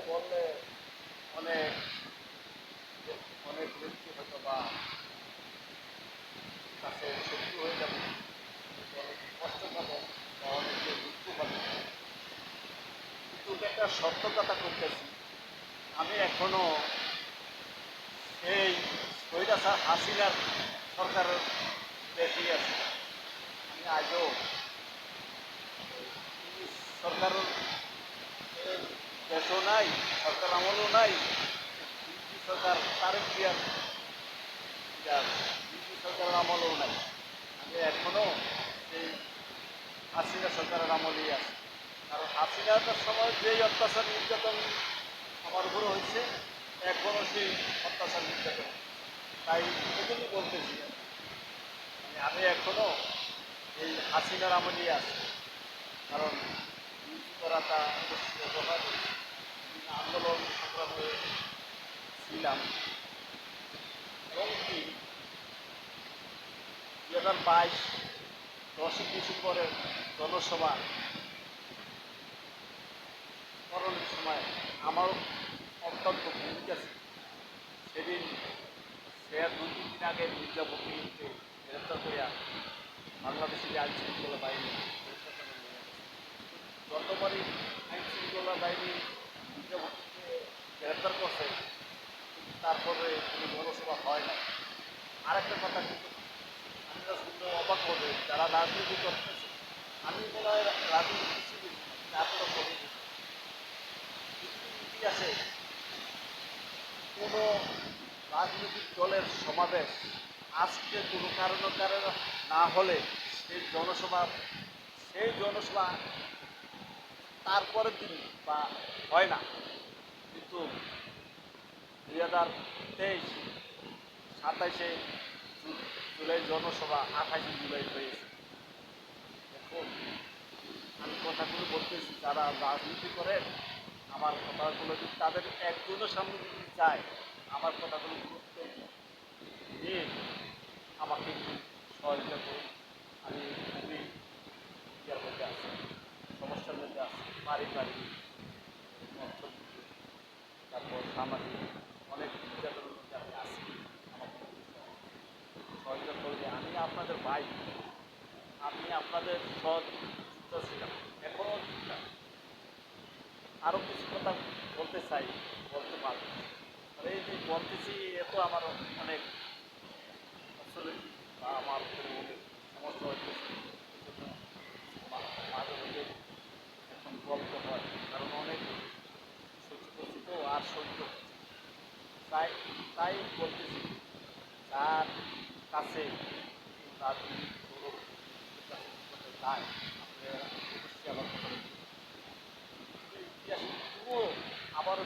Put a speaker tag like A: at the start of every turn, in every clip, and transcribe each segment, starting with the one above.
A: বললে অনেক অনেক ব্যক্তি হয়তো বা কাছে শত্রু হয়ে যাবে, অনেক কষ্ট পাবে বা অনেকে দুঃখ পাবে। কিন্তু একটা সত্য কথা করতেছি, আমি এখনো এই স্বৈরাচার হাসিনার সরকারের দেশই আছি। আমি আজও সরকারের দেশও নাই, সরকার আমলও নাই। বিএনপি সরকার তারেক জিয়ার বিএনপি সরকারের আমলও নাই। আমি এখনো সেই হাসিনা সরকারের আমলেই আছে। কারণ হাসিনার সময় যেই অত্যাচার নির্যাতন আমার উপরে হয়েছে, এখনও সেই অত্যাচার নির্যাতন। তাই এজন্যই বলতেছি, মানে আমি এখনো এই হাসিনার আমলেই আছি। কারণ বিএনপি করাটা ব্যবহার আন্দোলন সংগ্রামে ছিলাম। এবং কি 2022 10ই ডিসেম্বরের জনসভা করণের সময় আমারও অত্যন্ত ভূমিকা ছিল। সেদিন সে 2-3 দিন আগে মির্জা ফখরুলকে গ্রেপ্তার করিয়া বাংলাদেশের আইন শৃঙ্খলা বাহিনী যতবারই আইন শৃঙ্খলা বাহিনী মির্জা ফখরুলকে গ্রেপ্তার করছে, তারপরে কোনো জনসভা হয় না। আরেকটা কথা কিন্তু আমরা শুনলে অবাক হবে, যারা রাজনীতি করতেছে, আমি মনে হয় রাজনীতি কিছু তারপরে করি পৃথিবীর ইতিহাসে কোনো রাজনৈতিক দলের সমাবেশ আজকে কোনো কারণ না হলে সেই জনসভা তারপরের দিন বা হয় না। কিন্তু 2023 27শে জুলাই জনসভা 28শে জুলাই হয়েছে। এখন আমি কথাগুলো বলতেছি, যারা রাজনীতি করেন আমার কথাগুলো যদি তাদের একজনের সামনে যদি যায়, আমার কথাগুলো গুরুত্ব নিয়ে আমাকে একটু সহযোগিতা করুন। আমি খুবই ইয়ার মধ্যে আছি, সমস্যার মধ্যে আছি, পারিবারিক, অর্থনৈতিক, তারপর সামাজিক অনেক নির্যাতনের মধ্যে আমি আছি। আমাকে সহযোগিতা করলে আমি আপনাদের ভাই, আমি আপনাদের সৎ যুক্ত ছিলাম, এখনও আরও কিছু কথা বলতে চাই, বলতে পারবো। আর এই যে বলতেছি, এত আমার অনেক আসলে বা আমার অনেক সমস্যা হচ্ছে। এজন্য মাঝে মধ্যে এখন বলতে হয়, কারণ অনেক সহ্য করছি তো, আর সহ্য করছি। তাই তাই বলতেছি, যার কাছে রাজনীতি গৌরব যায়, আপনারা অবশ্যই আমার কথা ইতিহাসে পুরো আবারও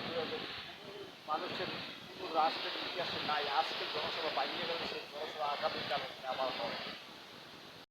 A: মানুষের পুরো রাষ্ট্রের ইতিহাসে নাই। আজকে জনসভা বাইরে গেলে সেই জনসভা আগামীকাল আবার হয়।